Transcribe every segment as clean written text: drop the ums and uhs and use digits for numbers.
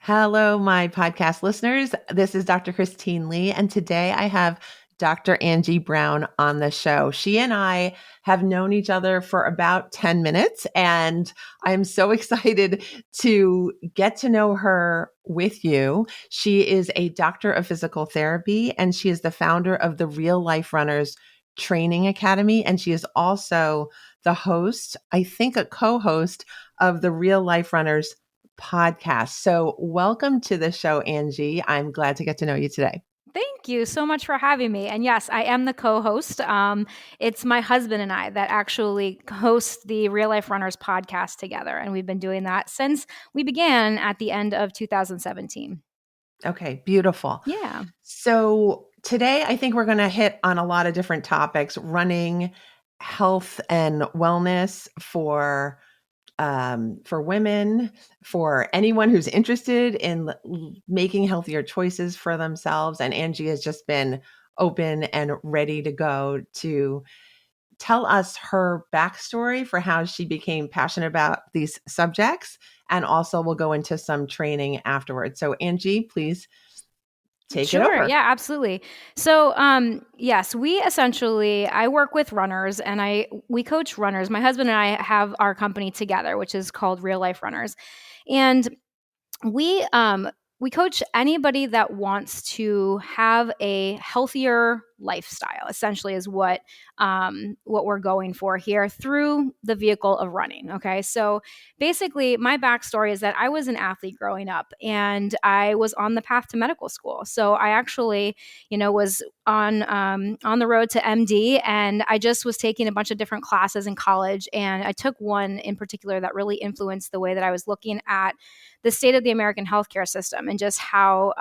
Hello, my podcast listeners. This is Dr. Christine Lee, and today I have Dr. Angie Brown on the show. She and I have known each other for about 10 minutes, and I'm so excited to get to know her with you. She is a doctor of physical therapy, and she is the founder of the Real Life Runners Training Academy, and she is also the host, I think a co-host of the Real Life Runners podcast. So, welcome to the show, Angie. I'm glad to get to know you today. Thank you so much for having me. And yes, I am the co-host. It's my husband and I that actually host the Real Life Runners podcast together. And we've been doing that since we began at the end of 2017. Okay, beautiful. Yeah. So, today I think we're going to hit on a lot of different topics running, health, and wellness for women, for anyone who's interested in making healthier choices for themselves. And Angie has just been open and ready to go to tell us her backstory for how she became passionate about these subjects. And also, we'll go into some training afterwards. So, Angie, please take it Sure. over. Yeah, absolutely. So, yes, I work with runners and we coach runners. My husband and I have our company together, which is called Real Life Runners. And we we coach anybody that wants to have a healthier lifestyle. Essentially, is what we're going for here through the vehicle of running. Okay, so basically, my backstory is that I was an athlete growing up, and I was on the path to medical school. So I actually, was on the road to MD, and I just was taking a bunch of different classes in college, and I took one in particular that really influenced the way that I was looking at the state of the American healthcare system and just how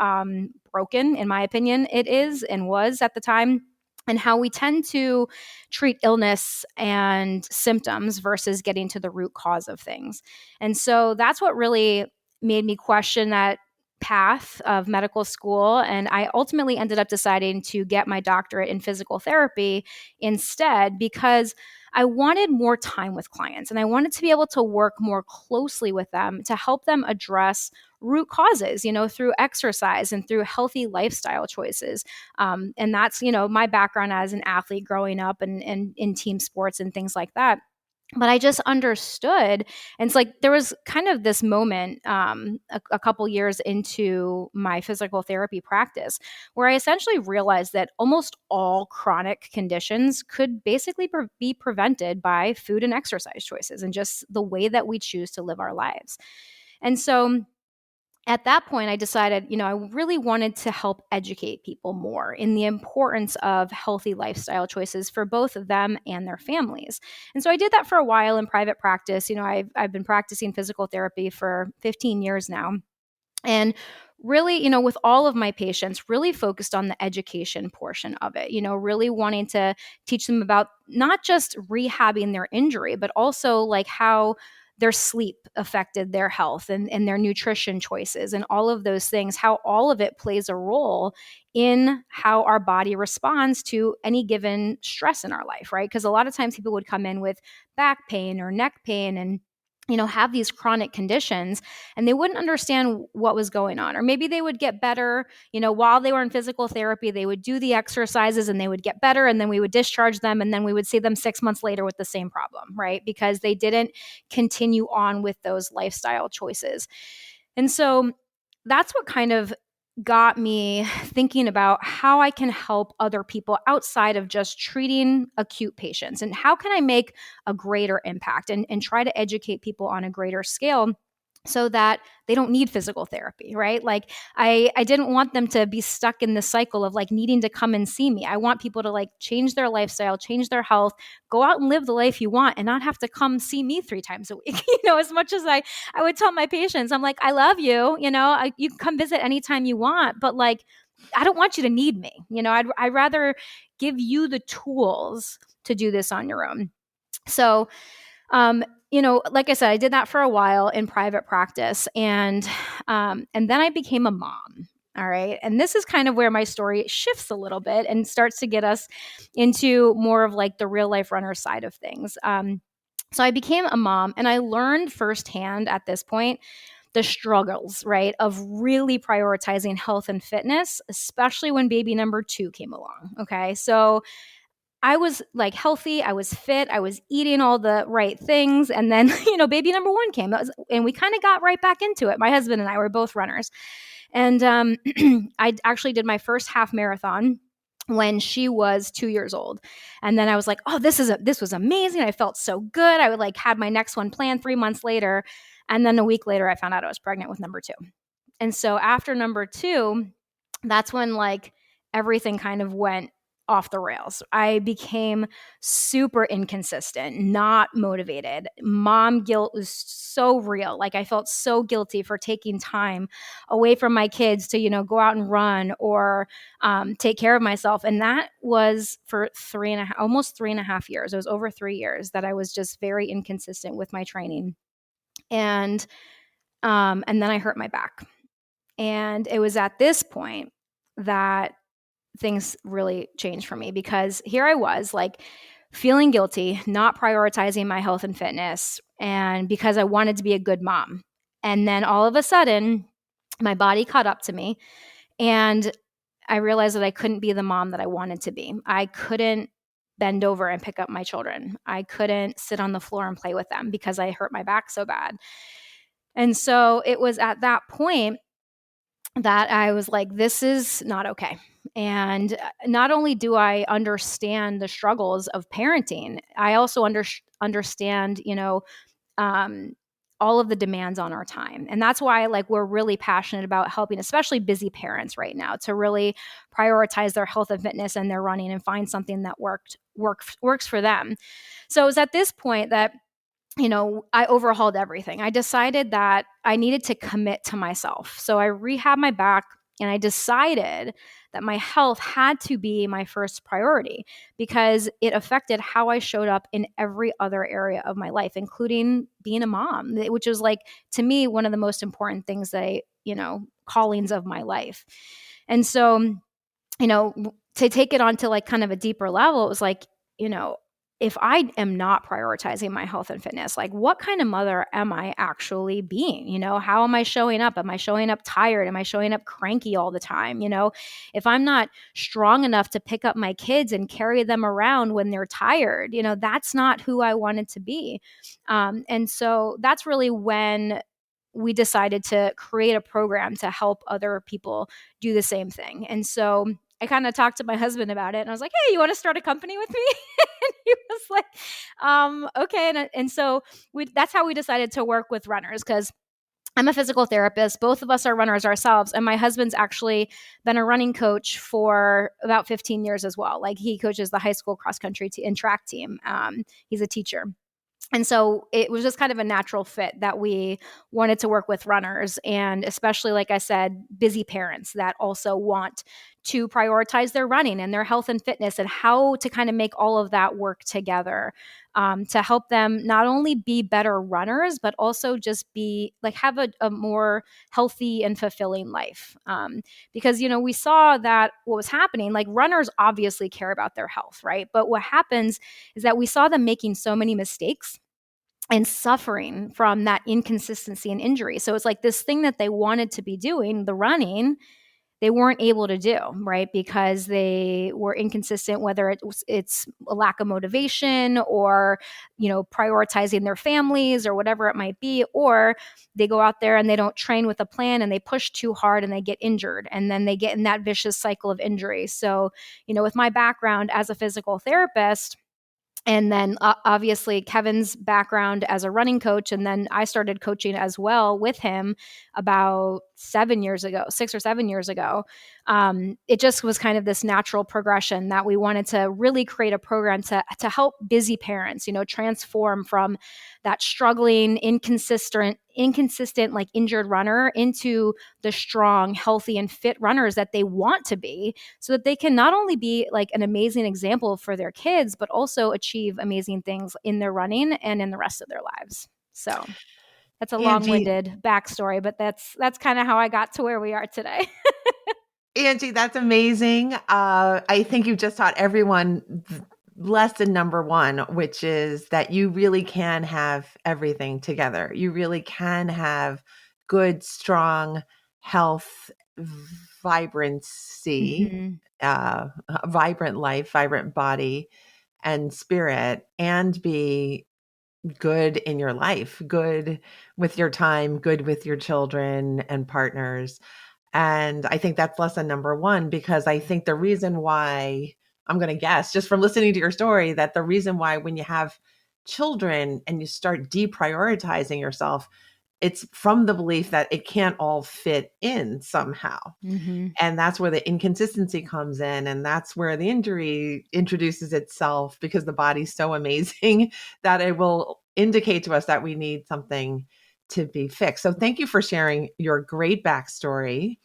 broken, in my opinion, it is and was at the time, and how we tend to treat illness and symptoms versus getting to the root cause of things. And so that's what really made me question that path of medical school. And I ultimately ended up deciding to get my doctorate in physical therapy instead because I wanted more time with clients and I wanted to be able to work more closely with them to help them address root causes, through exercise and through healthy lifestyle choices. And that's, my background as an athlete growing up and in team sports and things like that. But I just understood. And it's like there was kind of this moment a couple years into my physical therapy practice where I essentially realized that almost all chronic conditions could basically be prevented by food and exercise choices and just the way that we choose to live our lives. And so at that point, I decided, I really wanted to help educate people more in the importance of healthy lifestyle choices for both of them and their families. And so I did that for a while in private practice. I've been practicing physical therapy for 15 years now. And really, with all of my patients, really focused on the education portion of it, really wanting to teach them about not just rehabbing their injury, but also like how their sleep affected their health and their nutrition choices and all of those things, how all of it plays a role in how our body responds to any given stress in our life, right? Because a lot of times people would come in with back pain or neck pain and have these chronic conditions and they wouldn't understand what was going on. Or maybe they would get better, while they were in physical therapy, they would do the exercises and they would get better and then we would discharge them and then we would see them 6 months later with the same problem, right? Because they didn't continue on with those lifestyle choices. And so that's what kind of got me thinking about how I can help other people outside of just treating acute patients and how can I make a greater impact and try to educate people on a greater scale so that they don't need physical therapy, right? Like I didn't want them to be stuck in the cycle of like needing to come and see me. I want people to like change their lifestyle, change their health, go out and live the life you want and not have to come see me 3 times a week. As much as I would tell my patients, I'm like, I love you, you can come visit anytime you want, but like, I don't want you to need me. I'd rather give you the tools to do this on your own. So, like I said, I did that for a while in private practice, and then I became a mom. All right, and this is kind of where my story shifts a little bit and starts to get us into more of like the real life runner side of things. So I became a mom, and I learned firsthand at this point the struggles, right, of really prioritizing health and fitness, especially when baby number 2 came along. Okay. So I was like healthy, I was fit, I was eating all the right things. And then, baby number 1 came, and we kind of got right back into it. My husband and I were both runners. And I actually did my first half marathon when she was 2 years old. And then I was like, oh, this was amazing. I felt so good. I would like had my next one planned 3 months later. And then a week later, I found out I was pregnant with number 2. And so after number 2, that's when like everything kind of went off the rails. I became super inconsistent, not motivated. Mom guilt was so real. Like I felt so guilty for taking time away from my kids to, go out and run or take care of myself. And that was for almost 3.5 years. It was over 3 years that I was just very inconsistent with my training. And then I hurt my back. And it was at this point that things really changed for me, because here I was like feeling guilty, not prioritizing my health and fitness, and because I wanted to be a good mom. And then all of a sudden, my body caught up to me, and I realized that I couldn't be the mom that I wanted to be. I couldn't bend over and pick up my children. I couldn't sit on the floor and play with them because I hurt my back so bad. And so it was at that point that I was like, this is not okay. And not only do I understand the struggles of parenting, I also understand, all of the demands on our time. And that's why like we're really passionate about helping, especially busy parents right now, to really prioritize their health and fitness and their running and find something that works for them. So it was at this point that I overhauled everything. I decided that I needed to commit to myself. So I rehabbed my back, and I decided that my health had to be my first priority because it affected how I showed up in every other area of my life, including being a mom, which is like, to me, one of the most important things that callings of my life. And so, to take it on to like kind of a deeper level, it was like, if I am not prioritizing my health and fitness, like what kind of mother am I actually being? How am I showing up? Am I showing up tired? Am I showing up cranky all the time? If I'm not strong enough to pick up my kids and carry them around when they're tired, that's not who I wanted to be. And so that's really when we decided to create a program to help other people do the same thing. And so I kind of talked to my husband about it, and I was like, hey, you want to start a company with me? And he was like, okay. And so that's how we decided to work with runners, because I'm a physical therapist. Both of us are runners ourselves. And my husband's actually been a running coach for about 15 years as well. Like he coaches the high school cross country and track team. He's a teacher. And so it was just kind of a natural fit that we wanted to work with runners, and especially, like I said, busy parents that also want to prioritize their running and their health and fitness, and how to kind of make all of that work together to help them not only be better runners, but also just be like have a more healthy and fulfilling life. Because, we saw that what was happening, like runners obviously care about their health, right? But what happens is that we saw them making so many mistakes and suffering from that inconsistency and injury. So it's like this thing that they wanted to be doing, the running, they weren't able to do, right? Because they were inconsistent, whether it's a lack of motivation or, prioritizing their families or whatever it might be, or they go out there and they don't train with a plan and they push too hard and they get injured, and then they get in that vicious cycle of injury. So, with my background as a physical therapist, and then obviously Kevin's background as a running coach. And then I started coaching as well with him about 6 or 7 years ago. It just was kind of this natural progression that we wanted to really create a program to help busy parents, transform from that struggling, inconsistent, like injured runner into the strong, healthy, and fit runners that they want to be, so that they can not only be like an amazing example for their kids, but also achieve amazing things in their running and in the rest of their lives. So that's a Angie, long-winded backstory, but that's kind of how I got to where we are today. Angie, that's amazing. I think you just taught everyone lesson number one, which is that you really can have everything together. You really can have good, strong health, vibrancy, Mm-hmm. a vibrant life, vibrant body and spirit, and be good in your life, good with your time, good with your children and partners. And I think that's lesson number one, because I think the reason why, I'm going to guess just from listening to your story, that the reason why when you have children and you start deprioritizing yourself, it's from the belief that it can't all fit in somehow. Mm-hmm. And that's where the inconsistency comes in. And that's where the injury introduces itself, because the body's so amazing that it will indicate to us that we need something to be fixed. So thank you for sharing your great backstory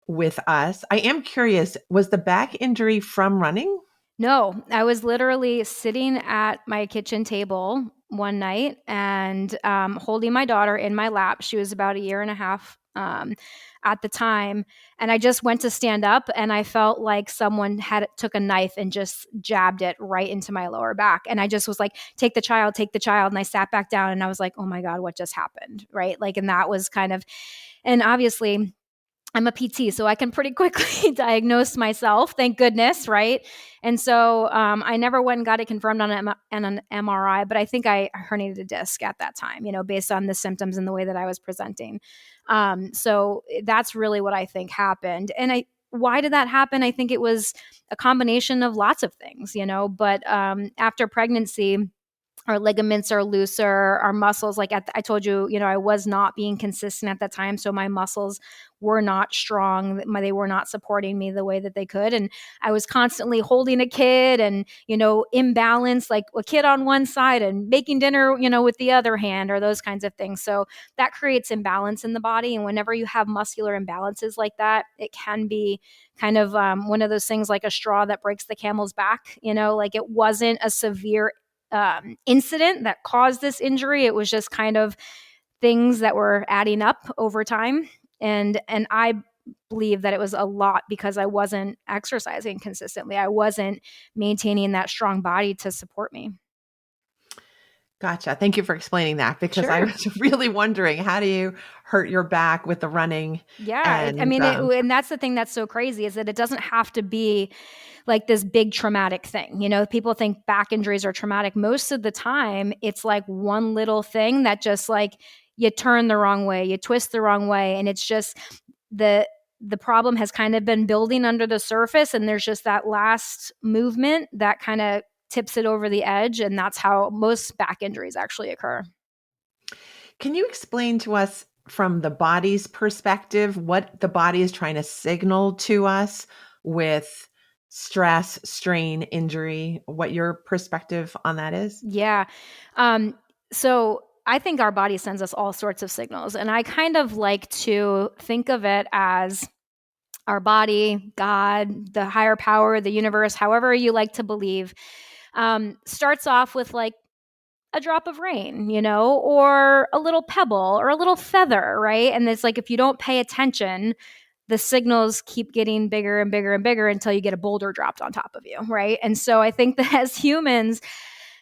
with us. I am curious, was the back injury from running? No, I was literally sitting at my kitchen table one night and holding my daughter in my lap. She was about a year and a half at the time, and I just went to stand up, and I felt like someone had took a knife and just jabbed it right into my lower back. And I just was like, "Take the child, take the child." And I sat back down, and I was like, "Oh my God, what just happened?" Right? Like, and that was kind of, and obviously I'm a PT, so I can pretty quickly diagnose myself, thank goodness, right? And so I never went and got it confirmed on an MRI, but I think I herniated a disc at that time, based on the symptoms and the way that I was presenting. So that's really what I think happened. And why did that happen? I think it was a combination of lots of things, but after pregnancy, our ligaments are looser, our muscles, like I told you, I was not being consistent at that time. So my muscles were not strong. They were not supporting me the way that they could. And I was constantly holding a kid and, imbalance, like a kid on one side and making dinner, with the other hand, or those kinds of things. So that creates imbalance in the body. And whenever you have muscular imbalances like that, it can be kind of one of those things, like a straw that breaks the camel's back, like it wasn't a severe incident that caused this injury. It was just kind of things that were adding up over time. And I believe that it was a lot because I wasn't exercising consistently. I wasn't maintaining that strong body to support me. Gotcha. Thank you for explaining that, because I Sure. was really wondering, how do you hurt your back with the running? Yeah. I And mean, and that's the thing that's so crazy, is that it doesn't have to be like this big traumatic thing. People think back injuries are traumatic. Most of the time, it's like one little thing that just like you turn the wrong way, you twist the wrong way. And it's just the the problem has kind of been building under the surface. And there's just that last movement that kind of tips it over the edge. And that's how most back injuries actually occur. can you explain to us, from the body's perspective, what the body is trying to signal to us with stress, strain, injury, what your perspective on that is? Yeah. Um, so I think our body sends us all sorts of signals. And I kind of like to think of it as our body, God, the higher power, the universe, however you like to believe, starts off with like a drop of rain, or a little pebble or a little feather, right? And it's like if you don't pay attention, the signals keep getting bigger and bigger and bigger until you get a boulder dropped on top of you, right? And so I think that as humans,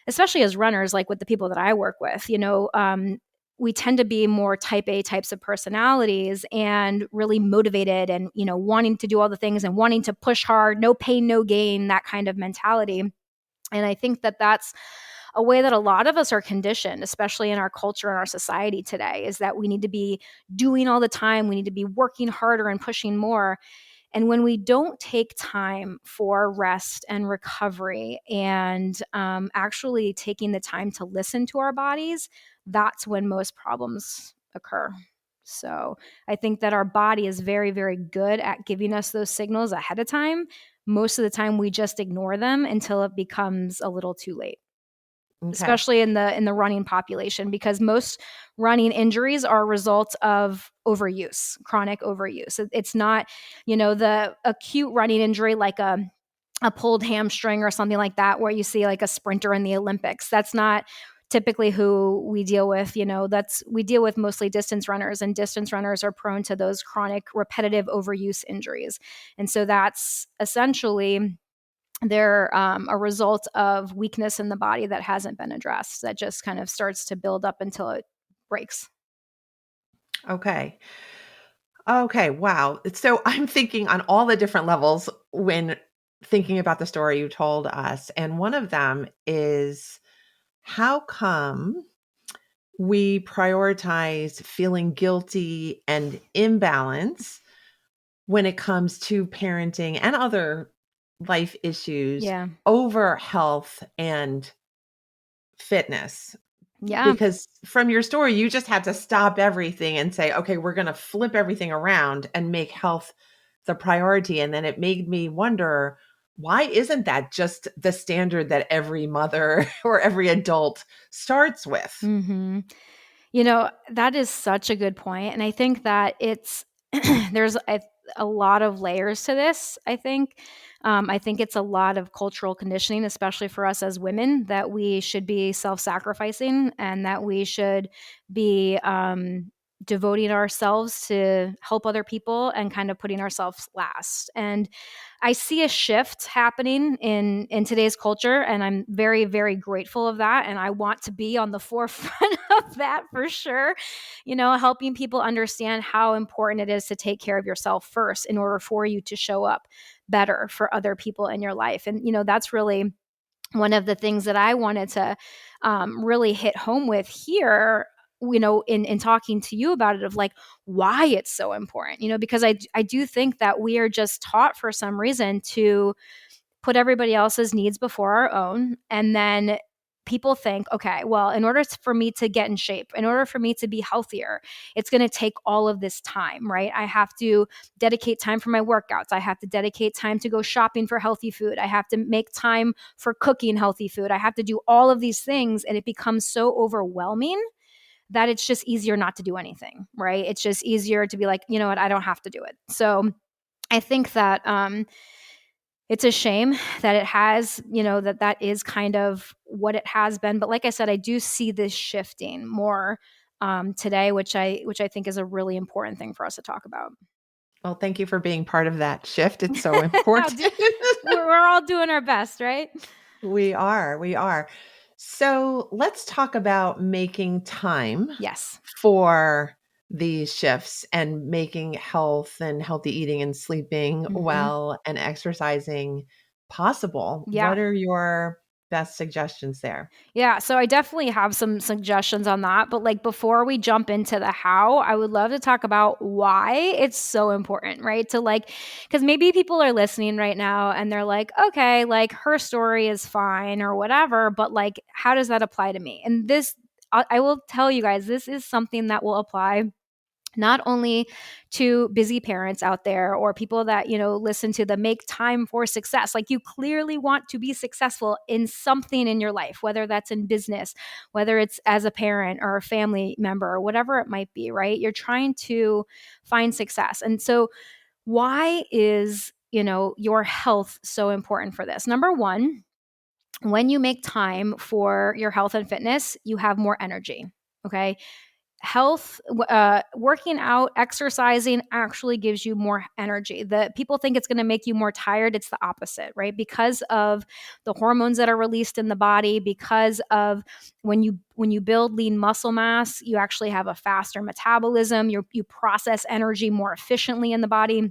especially as runners, like with the people that I work with, we tend to be more type A types of personalities and really motivated and, wanting to do all the things and wanting to push hard, no pain, no gain, that kind of mentality. And I think that that's a way that a lot of us are conditioned, especially in our culture and our society today, is that we need to be doing all the time. We need to be working harder and pushing more. And when we don't take time for rest and recovery and actually taking the time to listen to our bodies, that's when most problems occur. So I think that our body is very, very good at giving us those signals ahead of time. Most of the time, we just ignore them until it becomes a little too late, Okay. especially in the running population, because most running injuries are a result of overuse, chronic overuse. It's not, the acute running injury like a pulled hamstring or something like that, where you see like a sprinter in the Olympics. That's not typically who we deal with. We deal with mostly distance runners, and distance runners are prone to those chronic repetitive overuse injuries. And so that's essentially they're a result of weakness in the body that hasn't been addressed, that just kind of starts to build up until it breaks. Okay. Okay. Wow. So I'm thinking on all the different levels when thinking about the story you told us. And one of them is how come we prioritize feeling guilty and imbalance when it comes to parenting and other life issues Yeah. over health and fitness? Yeah. Because from your story, you just had to stop everything and say, okay, we're going to flip everything around and make health the priority. And then it made me wonder, why isn't that just the standard that every mother or every adult starts with? hmm that is such a good point. And I think that there's a lot of layers to this. I think it's a lot of cultural conditioning, especially for us as women, that we should be self-sacrificing and that we should be devoting ourselves to help other people and kind of putting ourselves last. And I see a shift happening in today's culture, and I'm very, very grateful of that. And I want to be on the forefront of that for sure. Helping people understand how important it is to take care of yourself first in order for you to show up better for other people in your life. And that's really one of the things that I wanted to really hit home with here, in talking to you about it, of like why it's so important, because I do think that we are just taught for some reason to put everybody else's needs before our own. And then people think, okay, well, in order for me to get in shape, in order for me to be healthier, it's going to take all of this time, right? I have to dedicate time for my workouts. I have to dedicate time to go shopping for healthy food. I have to make time for cooking healthy food. I have to do all of these things. And it becomes so overwhelming that it's just easier not to do anything, right? It's just easier to be like, you know what, I don't have to do it. So I think that it's a shame that it has, that is kind of what it has been. But like I said, I do see this shifting more today, which I think is a really important thing for us to talk about. Well, thank you for being part of that shift. It's so important. We're all doing our best, right? We are. We are. So let's talk about making time Yes. for these shifts and making health and healthy eating and sleeping hmm well and exercising possible. Yeah. What are your best suggestions there? Yeah, so I definitely have some suggestions on that. But like before we jump into the how, I would love to talk about why it's so important, right? To like, because maybe people are listening right now and they're like, okay, like her story is fine or whatever, but like, how does that apply to me? And I will tell you guys, this is something that will apply not only to busy parents out there or people that listen to the make time for success. Like, you clearly want to be successful in something in your life, whether that's in business, whether it's as a parent or a family member or whatever it might be, right? You're trying to find success. And so why is your health so important for this? Number one, when you make time for your health and fitness, you have more energy. Okay, working out, exercising actually gives you more energy. The people think it's going to make you more tired. It's the opposite, right? Because of the hormones that are released in the body, because of when you build lean muscle mass, you actually have a faster metabolism. You process energy more efficiently in the body.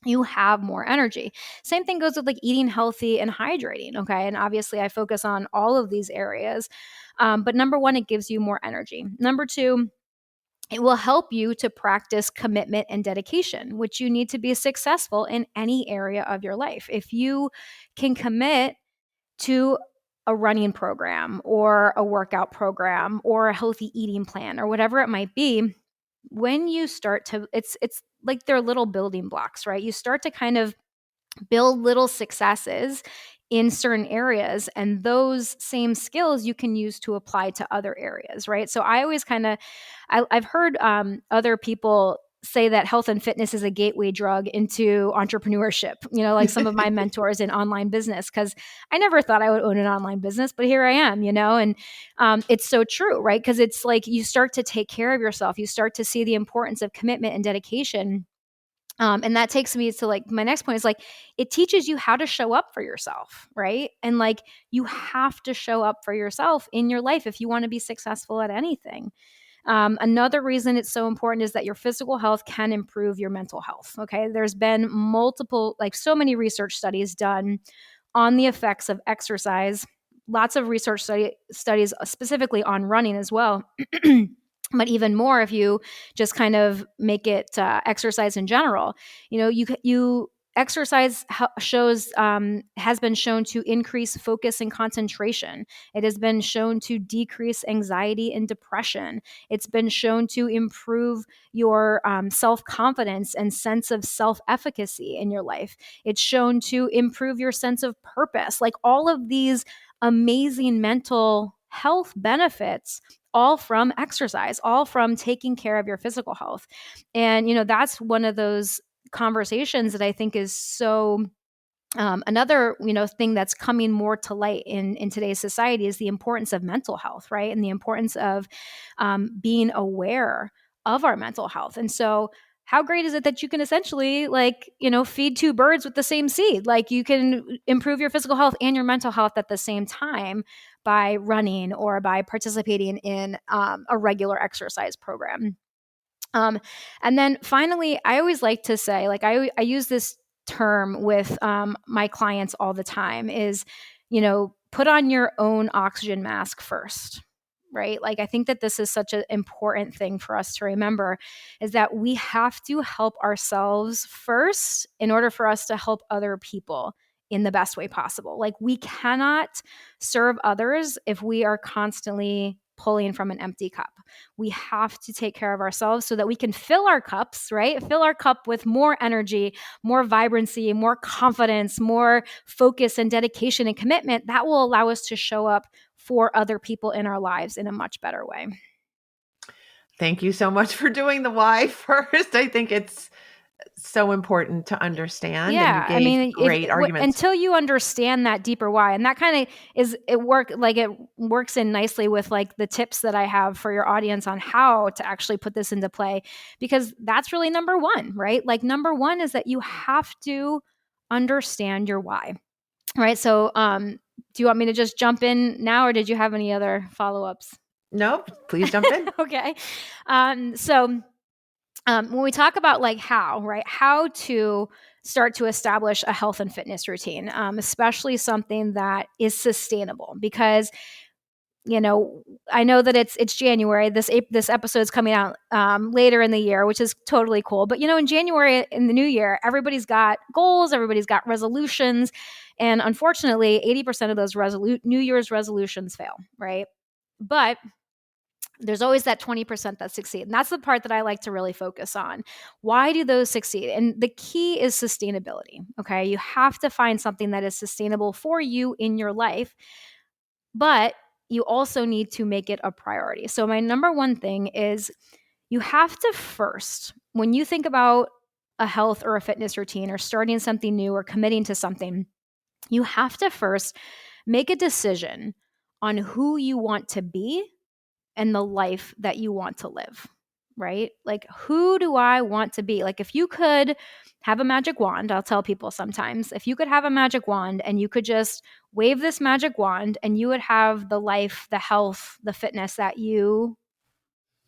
You have more energy. Same thing goes with like eating healthy and hydrating. Okay. And obviously, I focus on all of these areas. But number one, it gives you more energy. Number two, it will help you to practice commitment and dedication, which you need to be successful in any area of your life. If you can commit to a running program or a workout program or a healthy eating plan or whatever it might be, when you start to, it's like they're little building blocks, right? You start to kind of build little successes in certain areas, and those same skills you can use to apply to other areas, right? So I always I've heard other people say that health and fitness is a gateway drug into entrepreneurship, like some of my mentors in online business, because I never thought I would own an online business, but here I am, and it's so true, right? Because it's like you start to take care of yourself, you start to see the importance of commitment and dedication. And that takes me to like my next point is like, it teaches you how to show up for yourself, right? And like, you have to show up for yourself in your life if you want to be successful at anything. Another reason it's so important is that your physical health can improve your mental health. Okay. There's been multiple, like so many research studies done on the effects of exercise, lots of research studies specifically on running as well. But even more if you just kind of make it exercise in general. You exercise has been shown to increase focus and concentration. It has been shown to decrease anxiety and depression. It's been shown to improve your self-confidence and sense of self-efficacy in your life. It's shown to improve your sense of purpose. Like all of these amazing mental health benefits, all from exercise, all from taking care of your physical health. And, that's one of those conversations that I think is so another thing that's coming more to light in today's society is the importance of mental health, right? And the importance of being aware of our mental health. And so how great is it that you can essentially feed two birds with the same seed? Like you can improve your physical health and your mental health at the same time by running or by participating in a regular exercise program. And then finally, I always like to say, like I use this term with my clients all the time is, put on your own oxygen mask first, right? Like I think that this is such an important thing for us to remember is that we have to help ourselves first in order for us to help other people in the best way possible. Like we cannot serve others if we are constantly pulling from an empty cup. We have to take care of ourselves so that we can fill our cups, right? Fill our cup with more energy, more vibrancy, more confidence, more focus and dedication and commitment. That will allow us to show up for other people in our lives in a much better way. Thank you so much for doing the why first. I think it's so important to understand. Yeah, And you gave great arguments. until you understand that deeper why, and that kind of it works in nicely with like the tips that I have for your audience on how to actually put this into play, because that's really number one, right? Like number one is that you have to understand your why, right? So, do you want me to just jump in now, or did you have any other follow-ups? Nope, please jump in. Okay, so. When we talk about like how to start to establish a health and fitness routine, especially something that is sustainable, because I know that it's January. This episode is coming out later in the year, which is totally cool. But in January, in the new year, everybody's got goals, everybody's got resolutions, and unfortunately, 80% of those New Year's resolutions fail, right? But there's always that 20% that succeed. And that's the part that I like to really focus on. Why do those succeed? And the key is sustainability. Okay. You have to find something that is sustainable for you in your life, but you also need to make it a priority. So my number one thing is you have to first, when you think about a health or a fitness routine or starting something new or committing to something, you have to first make a decision on who you want to be and the life that you want to live, right? Like, who do I want to be? Like, if you could have a magic wand, I'll tell people sometimes, if you could have a magic wand and you could just wave this magic wand and you would have the life, the health, the fitness that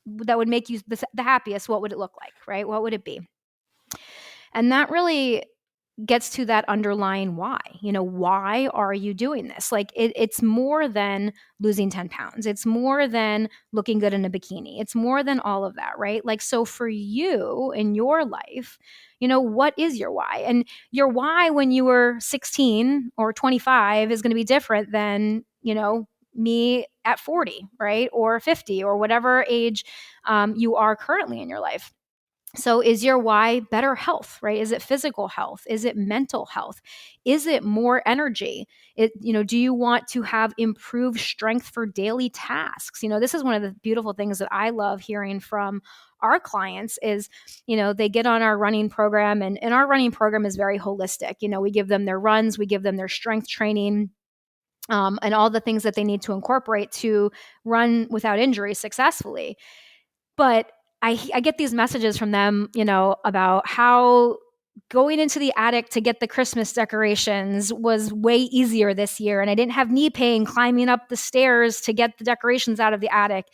would make you the happiest, what would it look like, right? What would it be? And that really gets to that underlying why. Why are you doing this? Like it's more than losing 10 pounds. It's more than looking good in a bikini. It's more than all of that, right? Like, so for you in your life, what is your why? And your why when you were 16 or 25 is going to be different than, me at 40, right? Or 50 or whatever age you are currently in your life. So is your why better health, right? Is it physical health? Is it mental health? Is it more energy? Do you want to have improved strength for daily tasks? This is one of the beautiful things that I love hearing from our clients is, they get on our running program and our running program is very holistic. We give them their runs, we give them their strength training, and all the things that they need to incorporate to run without injury successfully. But I get these messages from them, about how going into the attic to get the Christmas decorations was way easier this year. And I didn't have knee pain climbing up the stairs to get the decorations out of the attic.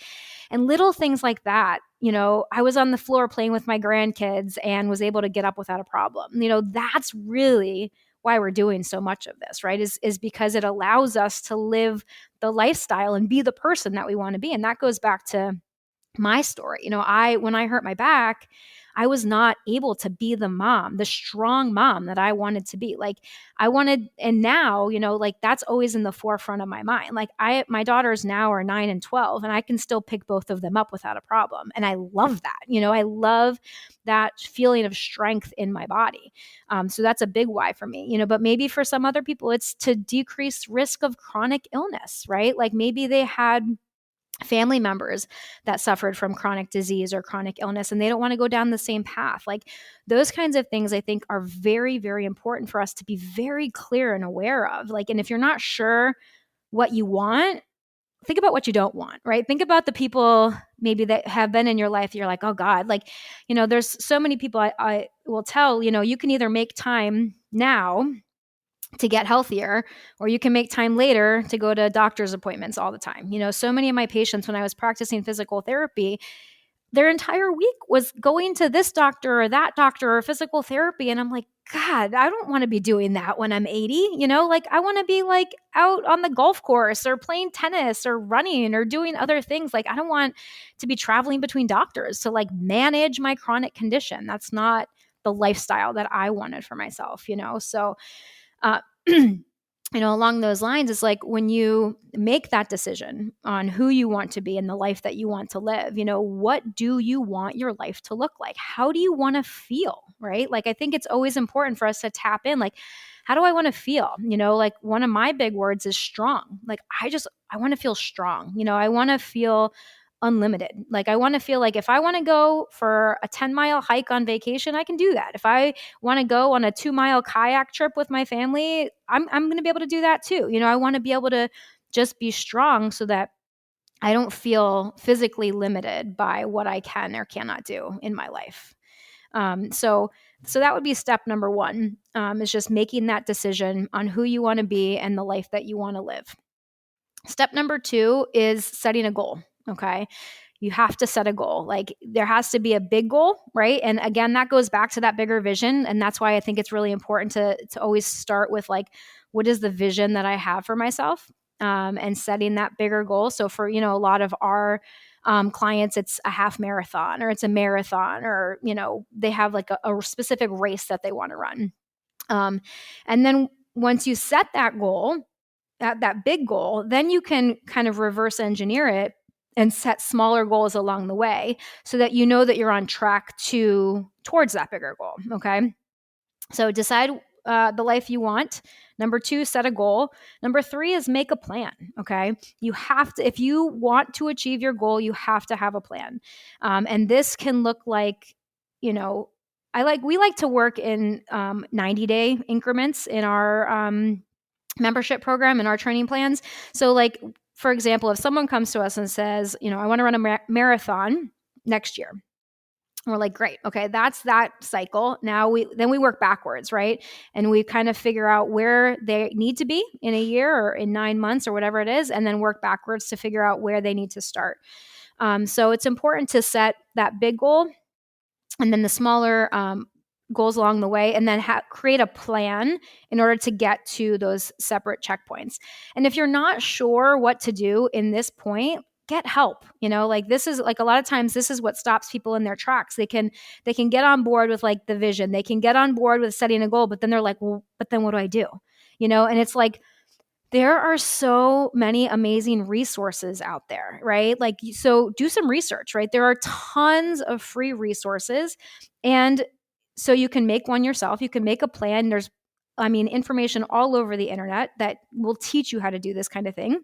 And little things like that. I was on the floor playing with my grandkids and was able to get up without a problem. That's really why we're doing so much of this, right? Is because it allows us to live the lifestyle and be the person that we want to be. And that goes back to my story. When I hurt my back, I was not able to be the strong mom that I wanted to be. Like I wanted, and now, like that's always in the forefront of my mind. Like my daughters now are 9 and 12, and I can still pick both of them up without a problem. And I love that. I love that feeling of strength in my body. So that's a big why for me, but maybe for some other people, it's to decrease risk of chronic illness, right? Like maybe they had family members that suffered from chronic disease or chronic illness, and they don't want to go down the same path. Like those kinds of things I think are very, very important for us to be very clear and aware of. Like, and if you're not sure what you want, think about what you don't want, right? Think about the people maybe that have been in your life. You're like, oh God, like, there's so many people I will tell, you can either make time now to get healthier, or you can make time later to go to doctor's appointments all the time. So many of my patients, when I was practicing physical therapy, their entire week was going to this doctor or that doctor or physical therapy. And I'm like, God, I don't want to be doing that when I'm 80. Like I want to be like out on the golf course or playing tennis or running or doing other things. Like I don't want to be traveling between doctors to like manage my chronic condition. That's not the lifestyle that I wanted for myself, So, uh, along those lines, it's like when you make that decision on who you want to be and the life that you want to live, what do you want your life to look like? How do you want to feel, right? Like, I think it's always important for us to tap in, like, how do I want to feel? Like one of my big words is strong. Like, I want to feel strong. I want to feel unlimited. Like I want to feel like if I want to go for a 10-mile hike on vacation, I can do that. If I want to go on a 2-mile kayak trip with my family, I'm going to be able to do that too. I want to be able to just be strong so that I don't feel physically limited by what I can or cannot do in my life. So that would be step number one, is just making that decision on who you want to be and the life that you want to live. Step number two is setting a goal. Okay. You have to set a goal. Like there has to be a big goal, right? And again, that goes back to that bigger vision. And that's why I think it's really important to always start with like, what is the vision that I have for myself? And setting that bigger goal. So for, a lot of our clients, it's a half marathon or it's a marathon, or, they have like a specific race that they want to run. And then once you set that goal, that big goal, then you can kind of reverse engineer it and set smaller goals along the way so that you know that you're on track towards that bigger goal. Okay. So decide the life you want. Number two, set a goal. Number three is make a plan. Okay. You have to, if you want to achieve your goal, you have to have a plan. And this can look like, we like to work in 90-day increments in our membership program and our training plans. So like, for example, if someone comes to us and says, I want to run a marathon next year. We're like, great. Okay. That's that cycle. Now we work backwards, right? And we kind of figure out where they need to be in a year or in 9 months or whatever it is, and then work backwards to figure out where they need to start. So it's important to set that big goal and then the smaller goals along the way, and then create a plan in order to get to those separate checkpoints. And if you're not sure what to do in this point, get help. Like this is like a lot of times this is what stops people in their tracks. They can get on board with like the vision. They can get on board with setting a goal, but then they're like, well, but then what do I do? And it's like, there are so many amazing resources out there, right? Like, so do some research, right? There are tons of free resources. And so you can make one yourself. You can make a plan. There's, information all over the internet that will teach you how to do this kind of thing.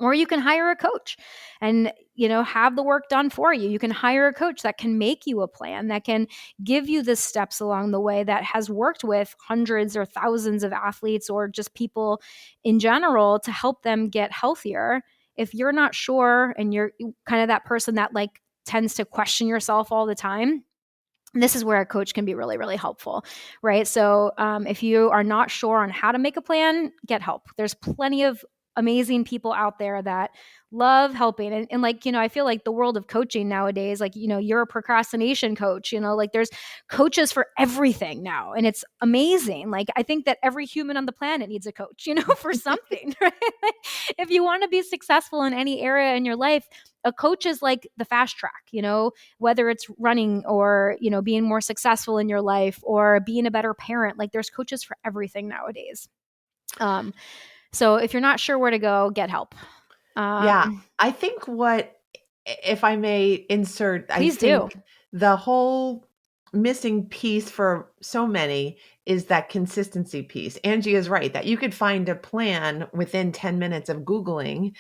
Or you can hire a coach and, have the work done for you. You can hire a coach that can make you a plan, that can give you the steps along the way, that has worked with hundreds or thousands of athletes or just people in general to help them get healthier. If you're not sure and you're kind of that person that like tends to question yourself all the time, this is where a coach can be really, really helpful, right? So if you are not sure on how to make a plan, get help. There's plenty of amazing people out there that love helping. And like, I feel like the world of coaching nowadays, like, you're a procrastination coach, like there's coaches for everything now. And it's amazing. Like, I think that every human on the planet needs a coach, for something, right? If you want to be successful in any area in your life, a coach is like the fast track, whether it's running or, being more successful in your life or being a better parent. Like, there's coaches for everything nowadays. So if you're not sure where to go, get help. Yeah. I think if I may insert, Please I think do. the whole missing piece for so many is that consistency piece. Angie is right that you could find a plan within 10 minutes of Googling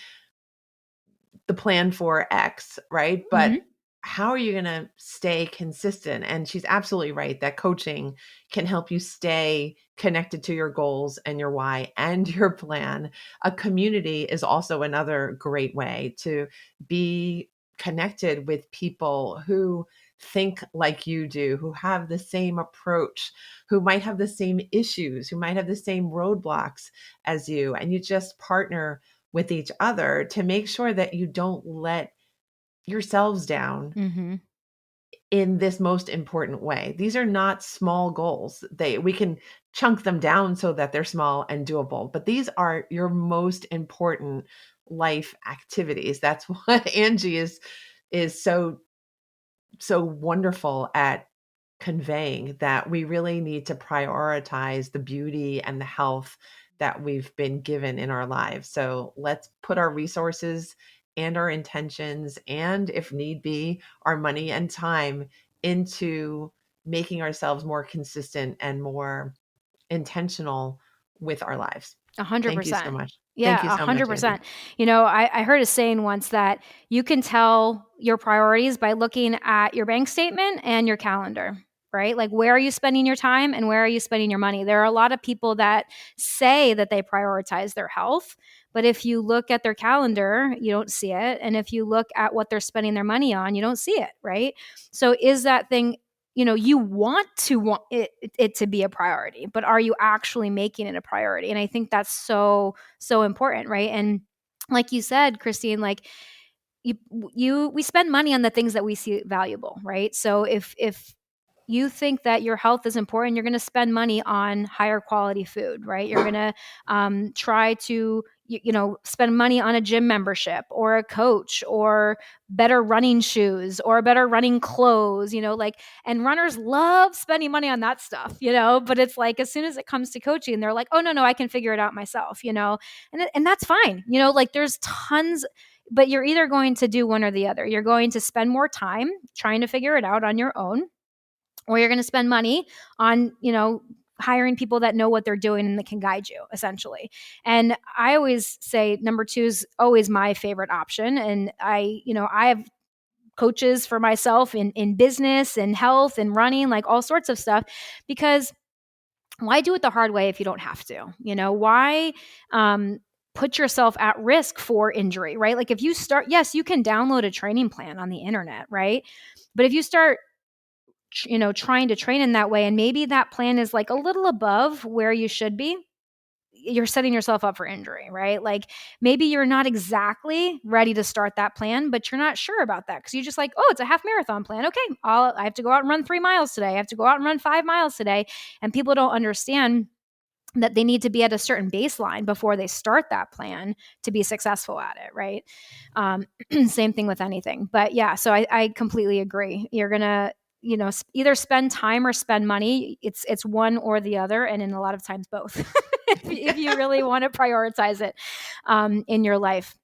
the plan for X, right? But Mhm. how are you going to stay consistent? And she's absolutely right that coaching can help you stay connected to your goals and your why and your plan. A community is also another great way to be connected with people who think like you do, who have the same approach, who might have the same issues, who might have the same roadblocks as you. And you just partner with each other to make sure that you don't let yourselves down Mhm. in this most important way. These are not small goals. We can chunk them down so that they're small and doable, but these are your most important life activities. That's what Angie is so wonderful at conveying, that we really need to prioritize the beauty and the health that we've been given in our lives. So let's put our resources and our intentions, and if need be, our money and time into making ourselves more consistent and more intentional with our lives. Thank you so 100%. much. Thank you Yeah, so much, Angie. 100%. I heard a saying once that you can tell your priorities by looking at your bank statement and your calendar, right? Like, where are you spending your time and where are you spending your money? There are a lot of people that say that they prioritize their health, but if you look at their calendar, you don't see it. And if you look at what they're spending their money on, you don't see it, right? So is that thing, you want it to be a priority, but are you actually making it a priority? And I think that's so, so important, right? And like you said, Christine, like we spend money on the things that we see valuable, right? So if you think that your health is important, you're going to spend money on higher quality food, right? You're going to try to, spend money on a gym membership or a coach or better running shoes or better running clothes, and runners love spending money on that stuff, but it's like, as soon as it comes to coaching, they're like, oh, no, I can figure it out myself, and that's fine. Like, there's tons, but you're either going to do one or the other. You're going to spend more time trying to figure it out on your own, or you're going to spend money on, hiring people that know what they're doing and that can guide you, essentially. And I always say number 2 is always my favorite option. And I have coaches for myself in business and health and running, like all sorts of stuff, because why do it the hard way if you don't have to? Why put yourself at risk for injury, right? Like, if you start, yes, you can download a training plan on the internet, right? But if you start trying to train in that way, and maybe that plan is like a little above where you should be, you're setting yourself up for injury, right? Like, maybe you're not exactly ready to start that plan, but you're not sure about that because you just like, oh, it's a half marathon plan. Okay, I have to go out and run 3 miles today. I have to go out and run 5 miles today. And people don't understand that they need to be at a certain baseline before they start that plan to be successful at it, right? Same thing with anything. But yeah, so I completely agree. You're going to, either spend time or spend money. It's one or the other, and in a lot of times both, if you really want to prioritize it in your life.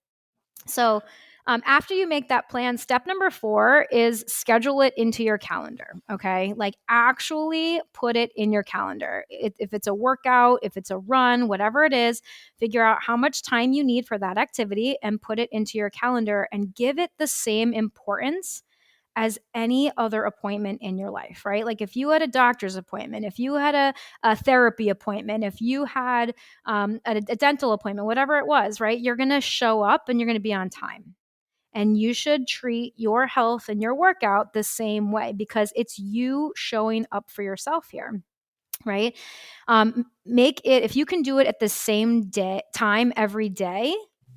So after you make that plan, step number 4 is schedule it into your calendar. Okay. Like, actually put it in your calendar. If it's a workout, if it's a run, whatever it is, figure out how much time you need for that activity and put it into your calendar and give it the same importance as any other appointment in your life, right? Like, if you had a doctor's appointment, if you had a therapy appointment, if you had a dental appointment, whatever it was, right? You're going to show up and you're going to be on time. And you should treat your health and your workout the same way, because it's you showing up for yourself here, right? Make it, if you can do it at the same time every day,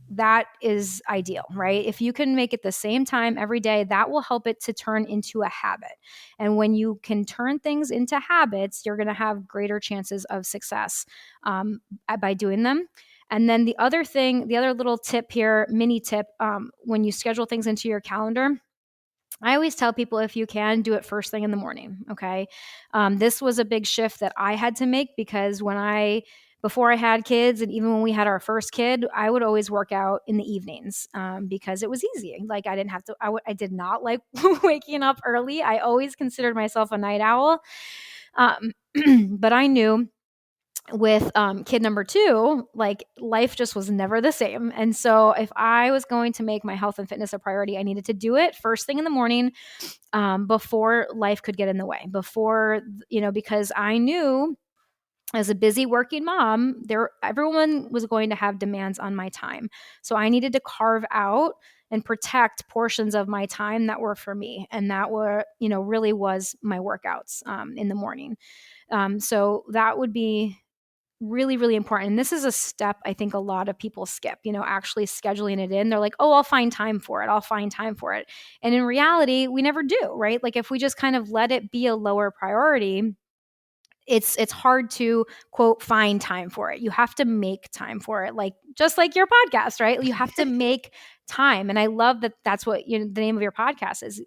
that is ideal, right? If you can make it the same time every day, that will help it to turn into a habit. And when you can turn things into habits, you're going to have greater chances of success by doing them. And then the other thing, the other little tip here, mini tip, when you schedule things into your calendar, I always tell people, if you can, do it first thing in the morning. Okay. This was a big shift that I had to make, because before I had kids, and even when we had our first kid, I would always work out in the evenings because it was easy. Like, I didn't have to, I did not like waking up early. I always considered myself a night owl. But I knew with kid number two, like, life just was never the same. And so if I was going to make my health and fitness a priority, I needed to do it first thing in the morning, before life could get in the way, because I knew, as a busy working mom, everyone was going to have demands on my time. So I needed to carve out and protect portions of my time that were for me. And that really was my workouts in the morning. So that would be really, really important. And this is a step I think a lot of people skip, actually scheduling it in. They're like, oh, I'll find time for it. I'll find time for it. And in reality, we never do, right? Like, if we just kind of let it be a lower priority, it's hard to, quote, find time for it. You have to make time for it, like, just like your podcast, right? You have to make time. And I love that that's what the name of your podcast is.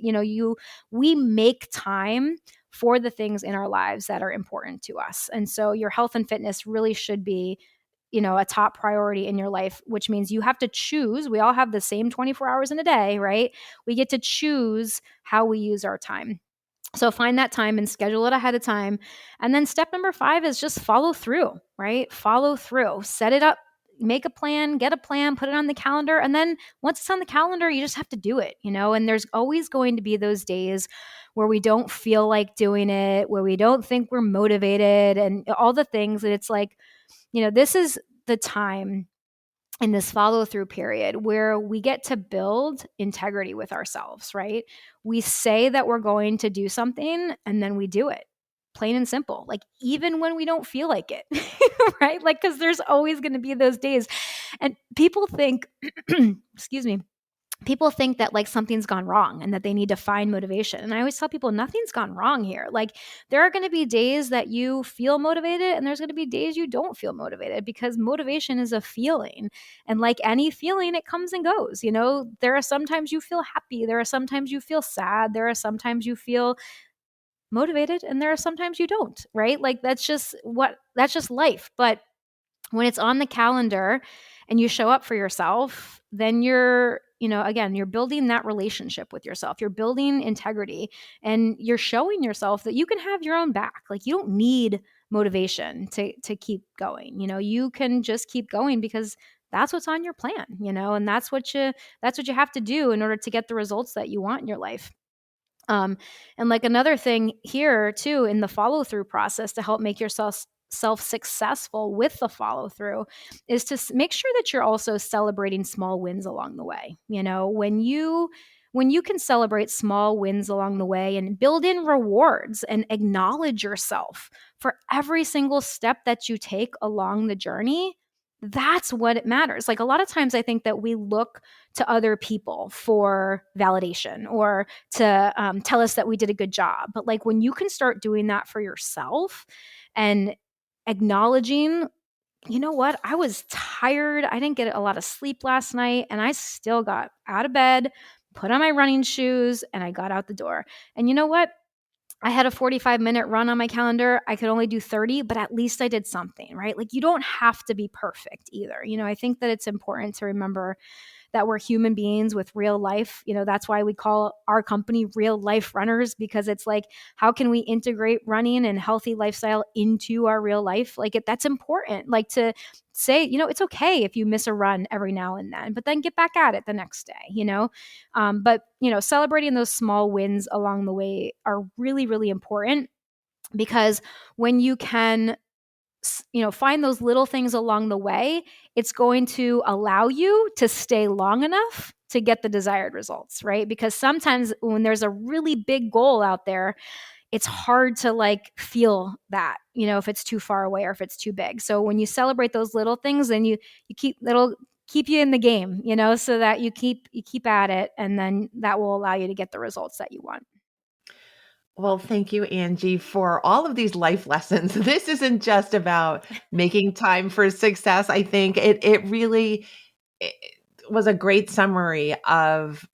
We make time for the things in our lives that are important to us. And so your health and fitness really should be a top priority in your life, which means you have to choose. We all have the same 24 hours in a day, right? We get to choose how we use our time. So find that time and schedule it ahead of time. And then step number 5 is just follow through, right? Follow through, set it up, make a plan, get a plan, put it on the calendar. And then once it's on the calendar, you just have to do it, and there's always going to be those days where we don't feel like doing it, where we don't think we're motivated, and all the things that it's like, this is the time in this follow through period where we get to build integrity with ourselves, right? We say that we're going to do something and then we do it, plain and simple, like, even when we don't feel like it, right? Like, because there's always going to be those days. And people think, excuse me, people think that, like, something's gone wrong and that they need to find motivation. And I always tell people, nothing's gone wrong here. Like, there are going to be days that you feel motivated and there's going to be days you don't feel motivated, because motivation is a feeling. And like any feeling, it comes and goes. There are sometimes you feel happy. There are sometimes you feel sad. There are sometimes you feel motivated, and there are sometimes you don't, right? Like, that's just life. But when it's on the calendar and you show up for yourself, then again, you're building that relationship with yourself. You're building integrity, and you're showing yourself that you can have your own back. Like, you don't need motivation to keep going. You can just keep going because that's what's on your plan, and that's what you have to do in order to get the results that you want in your life. And like, another thing here too, in the follow through process to help make yourself successful with the follow through, is to make sure that you're also celebrating small wins along the way. When you can celebrate small wins along the way and build in rewards and acknowledge yourself for every single step that you take along the journey, that's what it matters. Like, a lot of times I think that we look to other people for validation or to tell us that we did a good job. But like, when you can start doing that for yourself and acknowledging, what, I was tired, I didn't get a lot of sleep last night, and I still got out of bed, put on my running shoes, and I got out the door. And you know what? I had a 45-minute run on my calendar. I could only do 30, but at least I did something, right? Like, you don't have to be perfect either. I think that it's important to remember that we're human beings with real life. That's why we call our company Real Life Runners, because it's like, how can we integrate running and healthy lifestyle into our real life? Like, that's important. Like, to say, it's okay if you miss a run every now and then, but then get back at it the next day, but celebrating those small wins along the way are really, really important, because when you can find those little things along the way, it's going to allow you to stay long enough to get the desired results, right? Because sometimes when there's a really big goal out there, it's hard to like feel that, if it's too far away or if it's too big. So when you celebrate those little things, then you keep it'll keep you in the game, so that you keep at it, and then that will allow you to get the results that you want. Well, thank you, Angie, for all of these life lessons. This isn't just about making time for success. I think it really it was a great summary of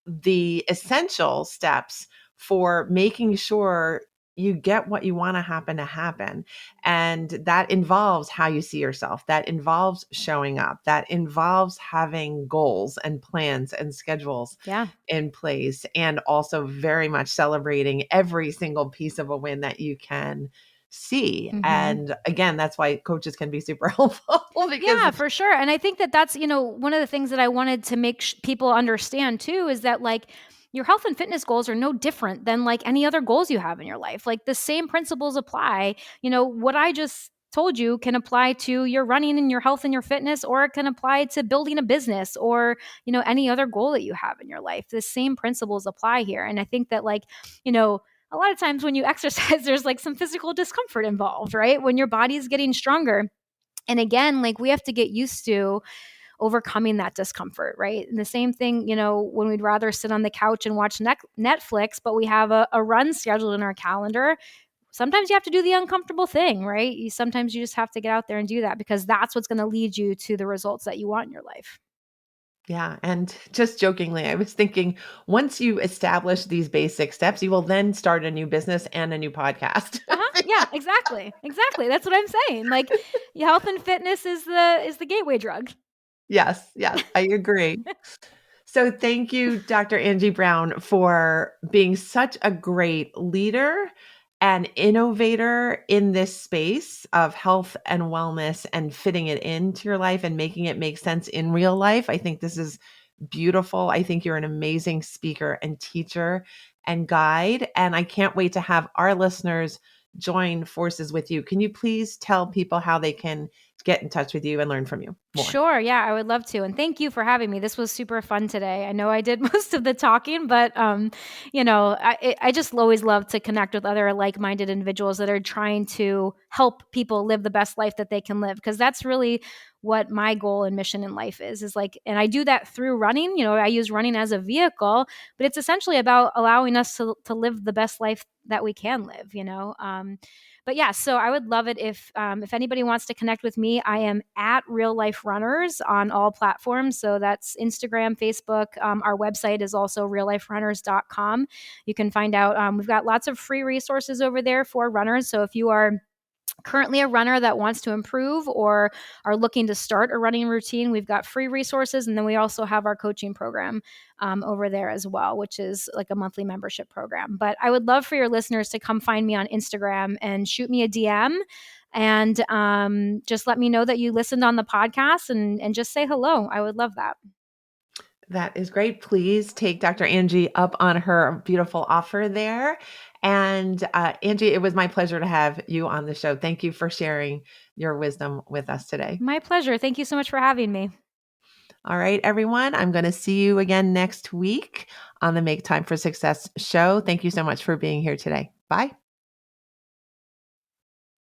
the essential steps for making sure you get what you want to happen. And that involves how you see yourself. That involves showing up. That involves having goals and plans and schedules Yeah. in place, and also very much celebrating every single piece of a win that you can see. Mm-hmm. And again, that's why coaches can be super helpful because Yeah, for sure. And I think that that's, one of the things that I wanted to make people understand too is that like your health and fitness goals are no different than like any other goals you have in your life. Like the same principles apply. What I just told you can apply to your running and your health and your fitness, or it can apply to building a business or, any other goal that you have in your life. The same principles apply here. And I think that like, a lot of times when you exercise, there's like some physical discomfort involved, right? When your body is getting stronger. And again, like we have to get used to overcoming that discomfort, right? And the same thing, when we'd rather sit on the couch and watch Netflix, but we have a run scheduled in our calendar. Sometimes you have to do the uncomfortable thing, right? Sometimes you just have to get out there and do that because that's what's going to lead you to the results that you want in your life. yeah. And just jokingly, I was thinking once you establish these basic steps, you will then start a new business and a new podcast. Yeah, exactly. Exactly. That's what I'm saying. Like health and fitness is the gateway drug. Yes, yes, I agree. So thank you, Dr. Angie Brown, for being such a great leader and innovator in this space of health and wellness and fitting it into your life and making it make sense in real life. I think this is beautiful. I think you're an amazing speaker and teacher and guide. And I can't wait to have our listeners join forces with you. Can you please tell people how they can get in touch with you and learn from you more? Sure. Yeah, I would love to. And thank you for having me. This was super fun today. I know I did most of the talking, but, I just always love to connect with other like-minded individuals that are trying to help people live the best life that they can live. Because that's really what my goal and mission in life is like, and I do that through running. I use running as a vehicle, but it's essentially about allowing us to live the best life that we can live. But yeah, so I would love it if anybody wants to connect with me. I am at Real Life Runners on all platforms. So that's Instagram, Facebook. Our website is also realliferunners.com. You can find out, we've got lots of free resources over there for runners. So if you are currently a runner that wants to improve or are looking to start a running routine, we've got free resources. And then we also have our coaching program over there as well, which is like a monthly membership program. But I would love for your listeners to come find me on Instagram and shoot me a DM and just let me know that you listened on the podcast and just say hello. I would love that. That is great. Please take Dr. Angie up on her beautiful offer there. And Angie, it was my pleasure to have you on the show. Thank you for sharing your wisdom with us today. My pleasure. Thank you so much for having me. All right, everyone. I'm going to see you again next week on the Make Time for Success show. Thank you so much for being here today. Bye.